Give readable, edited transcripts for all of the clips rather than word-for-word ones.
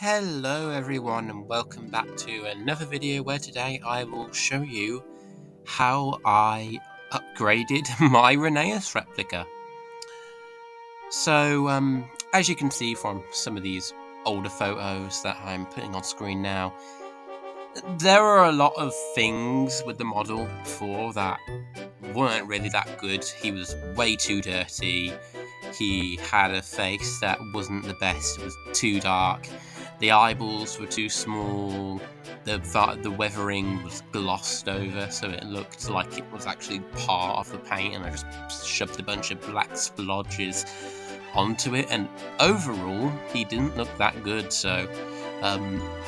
Hello everyone and welcome back to another video where today I will show you how I upgraded my Rheneas replica. So as you can see from some of these older photos that I'm putting on screen now, there are a lot of things with the model before that weren't really that good. He was way too dirty, he had a face that wasn't the best, it was too dark. The eyeballs were too small, the weathering was glossed over so it looked like it was actually part of the paint, and I just shoved a bunch of black splodges onto it, and overall he didn't look that good, so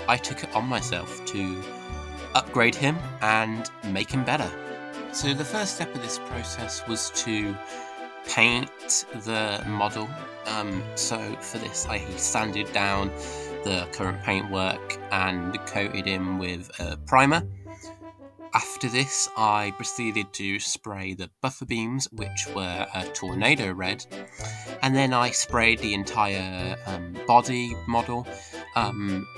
I took it on myself to upgrade him and make him better. So the first step of this process was to paint the model. So for this I sanded down the current paintwork and coated him with a primer. After this I proceeded to spray the buffer beams, which were a tornado red, and then I sprayed the entire body model,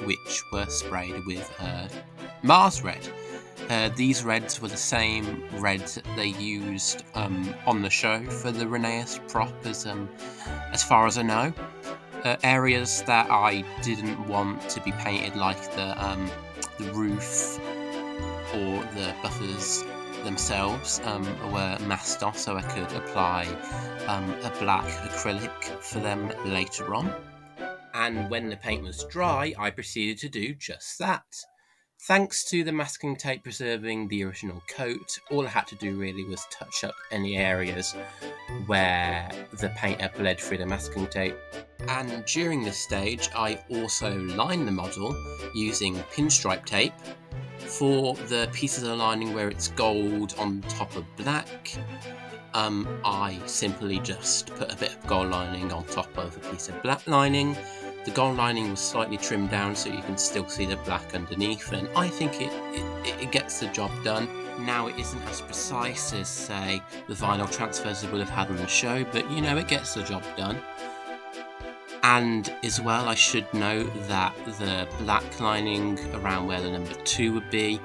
which were sprayed with Mars red. These reds were the same reds that they used on the show for the Rheneas prop, as far as I know. Areas that I didn't want to be painted, like the roof or the buffers themselves, were masked off, so I could apply a black acrylic for them later on. And when the paint was dry, I proceeded to do just that. Thanks to the masking tape preserving the original coat, all I had to do really was touch up any areas where the paint had bled through the masking tape. And during this stage, I also lined the model using pinstripe tape. For the pieces of lining where it's gold on top of black, I simply just put a bit of gold lining on top of a piece of black lining. The gold lining was slightly trimmed down so you can still see the black underneath, and I think it gets the job done. Now, it isn't as precise as, say, the vinyl transfers I would have had on the show, but you know, it gets the job done. And as well, I should note that the black lining around where the number 2 would be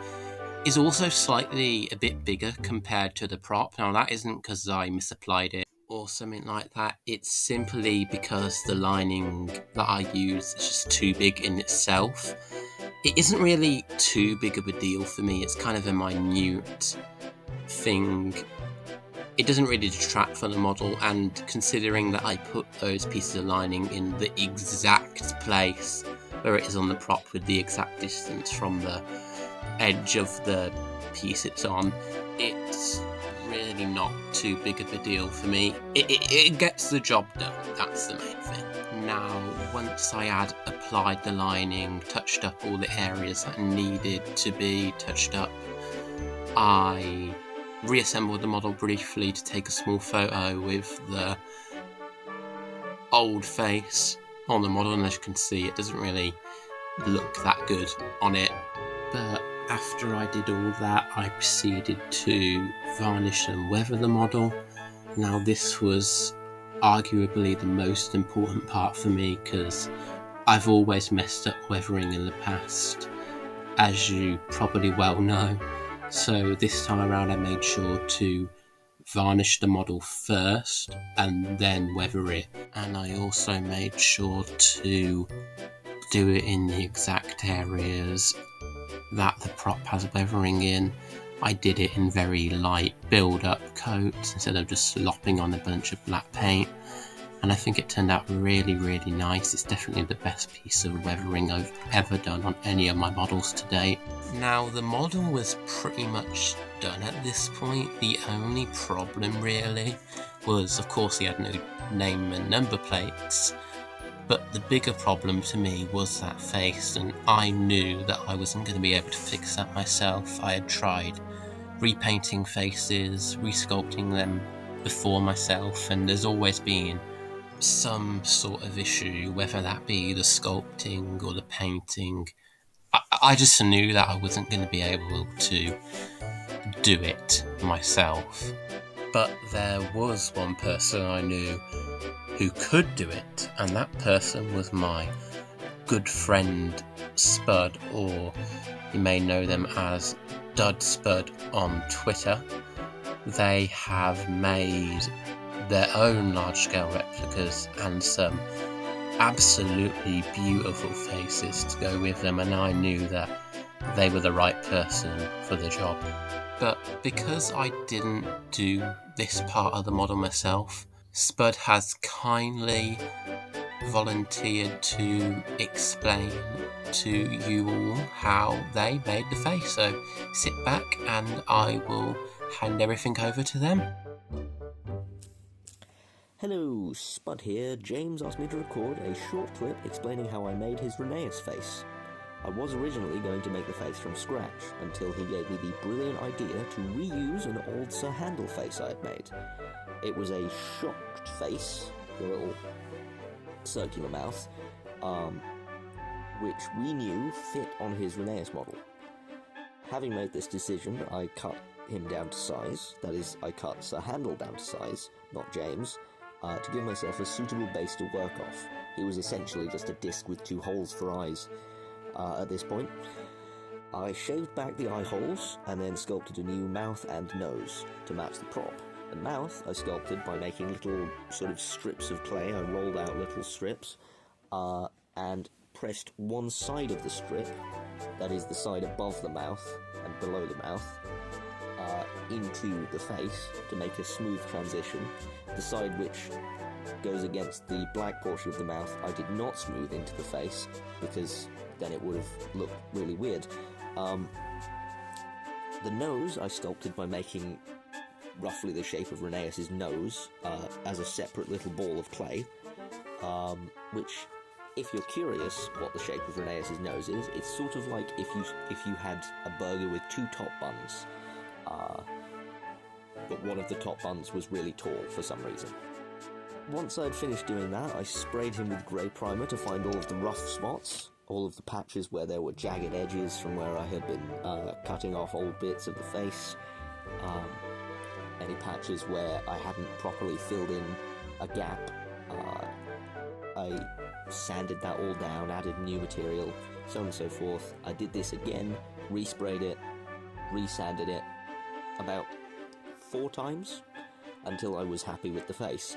is also slightly a bit bigger compared to the prop. Now, that isn't because I misapplied it or something like that. It's simply because the lining that I use is just too big in itself. It isn't really too big of a deal for me. It's kind of a minute thing. It doesn't really detract from the model, and considering that I put those pieces of lining in the exact place where it is on the prop with the exact distance from the edge of the piece it's on, it's really not too big of a deal for me. It gets the job done, that's the main thing. Now, once I had applied the lining, touched up all the areas that needed to be touched up, I reassembled the model briefly to take a small photo with the old face on the model, and as you can see, it doesn't really look that good on it. But after I did all that, I proceeded to varnish and weather the model. Now, this was arguably the most important part for me because I've always messed up weathering in the past, as you probably well know. So this time around I made sure to varnish the model first and then weather it. And I also made sure to do it in the exact areas that the prop has weathering in. I did it in very light build-up coats instead of just slopping on a bunch of black paint. And I think it turned out really, really nice. It's definitely the best piece of weathering I've ever done on any of my models to date. Now, the model was pretty much done at this point. The only problem really was, of course, he had no name and number plates. But the bigger problem to me was that face, and I knew that I wasn't going to be able to fix that myself. I had tried repainting faces, resculpting them before myself, and there's always been some sort of issue, whether that be the sculpting or the painting. I just knew that I wasn't going to be able to do it myself. But there was one person I knew who could do it, and that person was my good friend Spud, or you may know them as Dud Spud on Twitter. They have made their own large-scale replicas and some absolutely beautiful faces to go with them, and I knew that they were the right person for the job. But because I didn't do this part of the model myself, Spud has kindly volunteered to explain to you all how they made the face. So sit back and I will hand everything over to them. Hello, Spud here. James asked me to record a short clip explaining how I made his Rheneas face. I was originally going to make the face from scratch, until he gave me the brilliant idea to reuse an old Sir Handel face I had made. It was a shocked face, the little circular mouth, which we knew fit on his Rheneas model. Having made this decision, I cut him down to size, that is, I cut Sir Handel down to size, not James, to give myself a suitable base to work off. He was essentially just a disc with 2 holes for eyes. At this point, I shaved back the eye holes and then sculpted a new mouth and nose to match the prop. The mouth I sculpted by making little sort of strips of clay. I rolled out little strips and pressed one side of the strip, that is the side above the mouth and below the mouth, into the face to make a smooth transition. The side which goes against the black portion of the mouth I did not smooth into the face, because then it would have looked really weird. The nose I sculpted by making roughly the shape of Rheneas' nose as a separate little ball of clay, which, if you're curious what the shape of Rheneas' nose is, it's sort of like if you had a burger with 2 top buns, but one of the top buns was really tall for some reason. Once I'd finished doing that, I sprayed him with grey primer to find all of the rough spots, all of the patches where there were jagged edges from where I had been cutting off old bits of the face, any patches where I hadn't properly filled in a gap. I sanded that all down, added new material, so on and so forth. I did this again, resprayed it, resanded it about 4 times until I was happy with the face.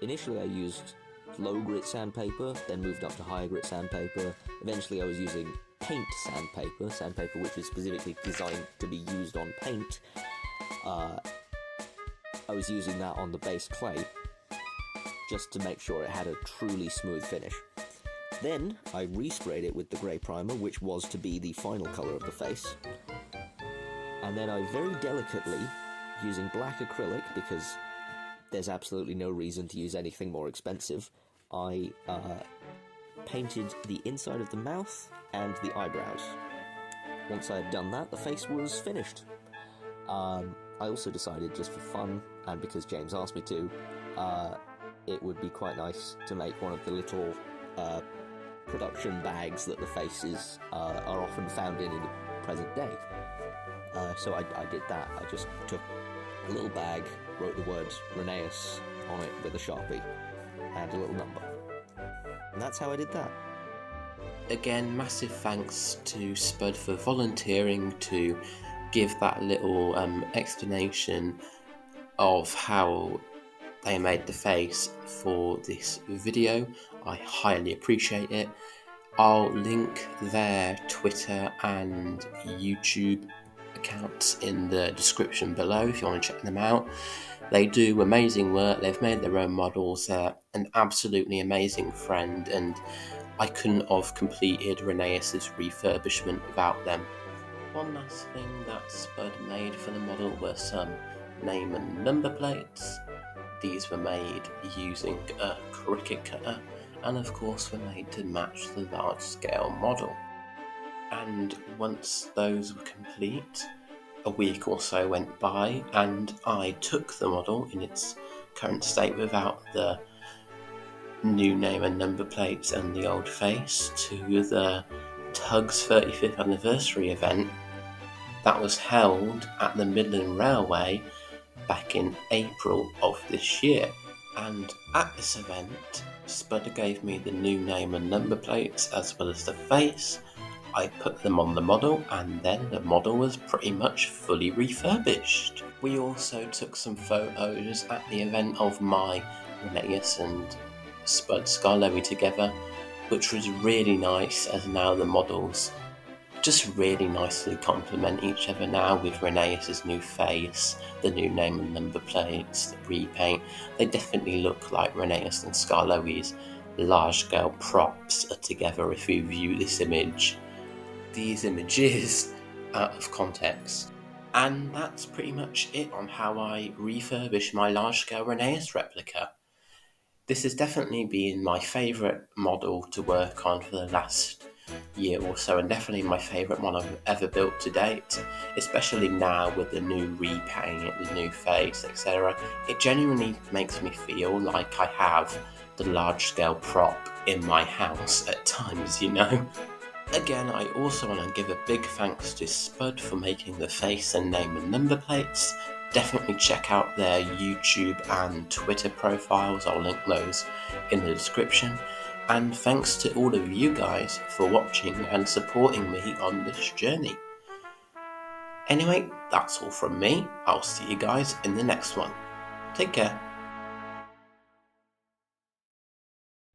Initially I used low grit sandpaper, then moved up to higher grit sandpaper. Eventually I was using paint sandpaper which is specifically designed to be used on paint. I was using that on the base clay, just to make sure it had a truly smooth finish. Then I resprayed it with the grey primer, which was to be the final colour of the face. And then I very delicately, using black acrylic, because there's absolutely no reason to use anything more expensive, I painted the inside of the mouth and the eyebrows. Once I had done that, the face was finished. I also decided, just for fun, and because James asked me to, it would be quite nice to make one of the little production bags that the faces are often found in the present day. So I did that. I just took a little bag, wrote the words Rheneas on it with a Sharpie, and a little number. And that's how I did that. Again, massive thanks to Spud for volunteering to give that little explanation of how they made the face for this video. I highly appreciate it. I'll link their Twitter and YouTube accounts in the description below if you want to check them out. They do amazing work. They've made their own models. They're an absolutely amazing friend, and I couldn't have completed Rheneas' refurbishment without them. One last thing that Spud made for the model were some name and number plates. These were made using a cricket cutter, and of course were made to match the large scale model. And once those were complete, a week or so went by and I took the model in its current state without the new name and number plates and the old face to the Tug's 35th anniversary event that was held at the Midland Railway back in April of this year. And at this event, Spud gave me the new name and number plates as well as the face. I put them on the model, and then the model was pretty much fully refurbished. We also took some photos at the event of my Rheneas and Spud Scarlowy together, which was really nice, as now the models just really nicely complement each other now, with Rheneas' new face, the new name and number plates, the repaint. They definitely look like Rheneas and Scarlowy's large-scale props are together if you view this image. These images out of context. And that's pretty much it on how I refurbish my large-scale Rheneas replica. This has definitely been my favourite model to work on for the last year or so, and definitely my favourite one I've ever built to date, especially now with the new repaint, the new face, etc. It genuinely makes me feel like I have the large-scale prop in my house at times, you know? Again, I also want to give a big thanks to Spud for making the face and name and number plates. Definitely check out their YouTube and Twitter profiles, I'll link those in the description. And thanks to all of you guys for watching and supporting me on this journey. Anyway, that's all from me. I'll see you guys in the next one. Take care.